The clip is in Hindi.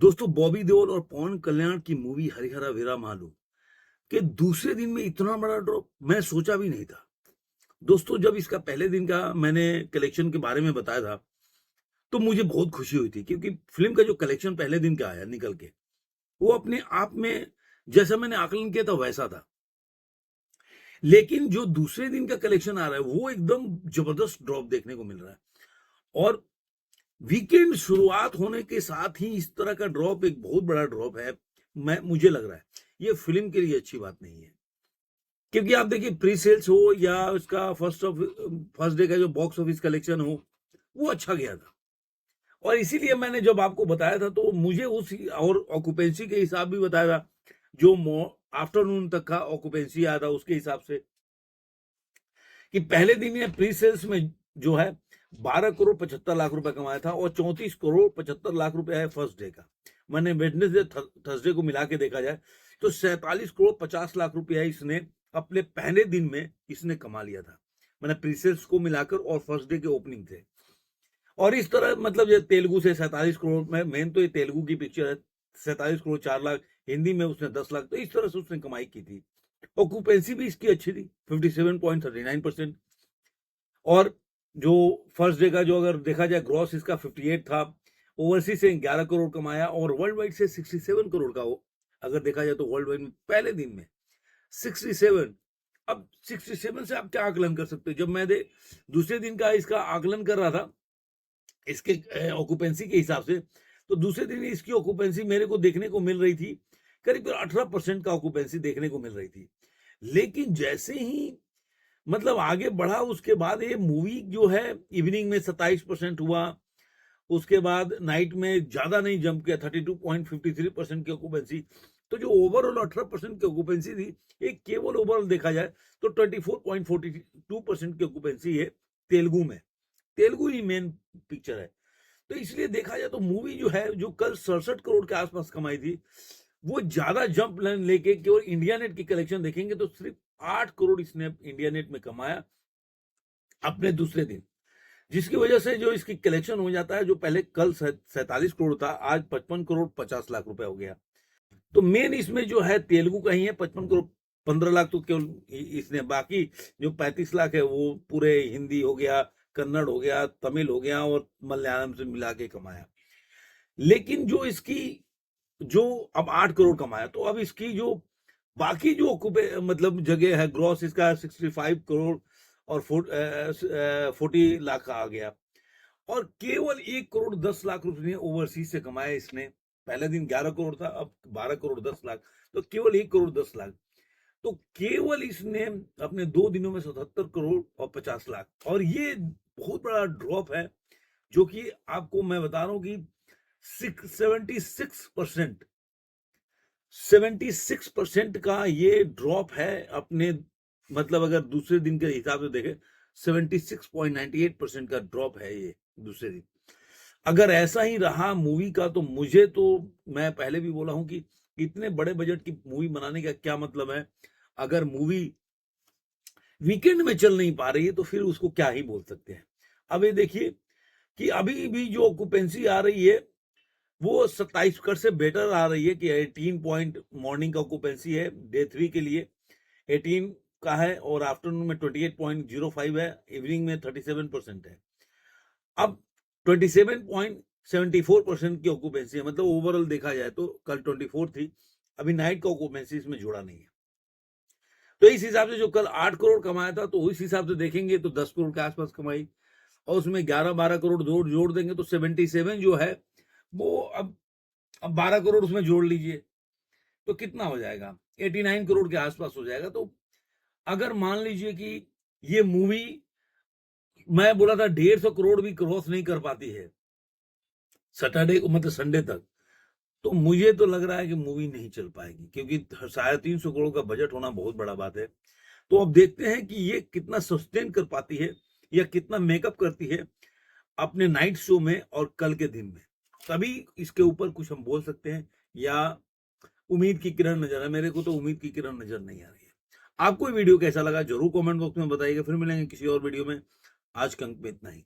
दोस्तों बॉबी देओल और पवन कल्याण की मूवी हरिहरा वीरा मालू के दूसरे दिन में इतना बड़ा ड्रॉप मैं सोचा भी नहीं था। दोस्तों जब इसका पहले दिन का मैंने कलेक्शन के बारे में बताया था तो मुझे बहुत खुशी हुई थी क्योंकि फिल्म का जो कलेक्शन पहले दिन का आया निकल के वो अपने आप में जैसा मैंने आकलन किया था वैसा था। लेकिन जो दूसरे दिन का कलेक्शन आ रहा है वो एकदम जबरदस्त ड्रॉप देखने को मिल रहा है। और वीकेंड शुरुआत होने के साथ ही इस तरह का ड्रॉप एक बहुत बड़ा ड्रॉप है। मुझे लग रहा है ये फिल्म के लिए अच्छी बात नहीं है क्योंकि आप देखिए प्री सेल्स हो या उसका फर्स्ट डे का जो बॉक्स ऑफिस कलेक्शन हो वो अच्छा गया था। और इसीलिए मैंने जब आपको बताया था तो मुझे उस और ऑक्यूपेंसी के हिसाब भी बताया था जो आफ्टरनून तक का ऑक्यूपेंसी आया था उसके हिसाब से कि पहले दिन ये प्री सेल्स में जो है 12 करोड़ 75 लाख रुपए कमाया था और 34 करोड़ 75 लाख रुपए है फर्स्ट डे का। मैंने वेडनेसडे थर्सडे को मिला के देखा जाए तो 47 करोड़ 50 लाख रुपया इसने अपने पहले दिन में इसने कमा लिया था। मैंने प्री सेल्स को मिलाकर और फर्स्ट डे के ओपनिंग थे। और इस तरह मतलब ये तेलुगु से 47 करोड़ में मेन तो ये तेलुगु की पिक्चर है 47 करोड़ 4 लाख, हिंदी में उसने 10 लाख, तो इस तरह से उसने कमाई की थी। ऑक्यूपेंसी भी इसकी अच्छी थी 57.39%। और जो फर्स्ट डे का जो अगर देखा जाए ग्रॉस इसका 58 था। ओवरसीज से 11 करोड़ कमाया और वर्ल्ड वाइड से 67 करोड़ का अगर देखा जाए तो वर्ल्ड वाइड में पहले दिन में 67। अब 67 से आप क्या आकलन कर सकते हो? जब मैं दूसरे दिन का इसका आकलन कर रहा था इसके ऑक्यूपेंसी के हिसाब से तो दूसरे दिन इसकी ऑक्यूपेंसी मेरे को देखने को मिल रही थी करीब 18% का ऑक्यूपेंसी देखने को मिल रही थी। लेकिन जैसे ही मतलब आगे बढ़ा उसके बाद ये मूवी जो है इवनिंग में 27% हुआ। उसके बाद नाइट में ज्यादा नहीं जंप किया 32.53% की ऑक्यूपेंसी। तो जो ओवरऑल 18% की ऑक्यूपेंसी थी एक केवल ओवरऑल देखा जाए तो 24.42% की ऑक्यूपेंसी है तेलुगु में। तेलुगु ही मेन पिक्चर है तो इसलिए देखा जाए तो मूवी जो है जो कल 67 करोड़ के आसपास कमाई थी वो ज्यादा जंप लेके केवल इंडिया नेट की कलेक्शन देखेंगे तो सिर्फ 8 करोड़ इसने इंडिया नेट में कमाया अपने दूसरे दिन, जिसकी वजह से जो इसकी कलेक्शन हो जाता है जो पहले कल 47 करोड़ था आज 55 करोड़ 50 लाख रुपए हो गया। तो मेन इसमें जो है तेलुगु का ही है 55 करोड़ 15 लाख तो केवल इसने, बाकी जो 35 लाख है वो पूरे हिंदी हो गया, कन्नड़ हो गया, तमिल हो गया और मलयालम से मिला के कमाया। लेकिन जो इसकी जो अब 8 करोड़ कमाया तो अब इसकी जो बाकी जो मतलब जगह है ग्रॉस इसका 65 करोड़ और 40 लाख का आ गया। और केवल 1 करोड़ 10 लाख रुपए ओवरसीज से कमाया इसने। पहले दिन 11 करोड़ था अब 12 करोड़ 10 लाख, तो केवल 1 करोड़ 10 लाख। तो केवल इसने अपने 2 दिनों में 77 करोड़ और 50 लाख और ये बहुत बड़ा ड्रॉप है जो कि आपको मैं बता रहा हूं कि 76% का ये ड्रॉप है अपने, मतलब अगर दूसरे दिन के हिसाब से देखें 76.98% का ड्रॉप है ये दूसरे दिन। अगर ऐसा ही रहा मूवी का तो मुझे तो, मैं पहले भी बोला हूं कि इतने बड़े बजट की मूवी बनाने का क्या मतलब है अगर मूवी वीकेंड में चल नहीं पा रही है तो फिर उसको क्या ही बोल सकते हैं। अब ये देखिए कि अभी भी जो ऑक्यूपेंसी आ रही है वो 27 से बेटर आ रही है कि 18 पॉइंट मॉर्निंग का ऑक्यूपेंसी है डे 3 के लिए 18 का है और आफ्टरनून में 28.05 है, इवनिंग में 37% है। अब 27.74% की ऑक्यूपेंसी है, मतलब ओवरऑल देखा जाए तो कल 24 थी, अभी नाइट का ऑक्यूपेंसी इसमें जुड़ा नहीं है। तो इस हिसाब से जो कल 8 करोड़ कमाया था तो उस हिसाब से देखेंगे तो 10 करोड़ के आसपास कमाई और उसमें 11-12 करोड़ जोड़ देंगे तो 77 जो है वो अब 12 करोड़ उसमें जोड़ लीजिए तो कितना हो जाएगा 89 करोड़ के आसपास हो जाएगा। तो अगर मान लीजिए कि ये मूवी मैं बोला था 150 करोड़ भी क्रॉस नहीं कर पाती है सैटरडे को मतलब संडे तक, तो मुझे तो लग रहा है कि मूवी नहीं चल पाएगी क्योंकि 350 करोड़ का बजट होना बहुत बड़ा बात है। तो अब देखते हैं कि ये कितना सस्टेन कर पाती है या कितना मेकअप करती है अपने नाइट शो में और कल के दिन में, तभी इसके ऊपर कुछ हम बोल सकते हैं या उम्मीद की किरण नजर है। मेरे को तो उम्मीद की किरण नजर नहीं आ रही है। आपको वीडियो कैसा लगा जरूर कमेंट बॉक्स में बताइएगा। फिर मिलेंगे किसी और वीडियो में। आज के अंक में इतना ही।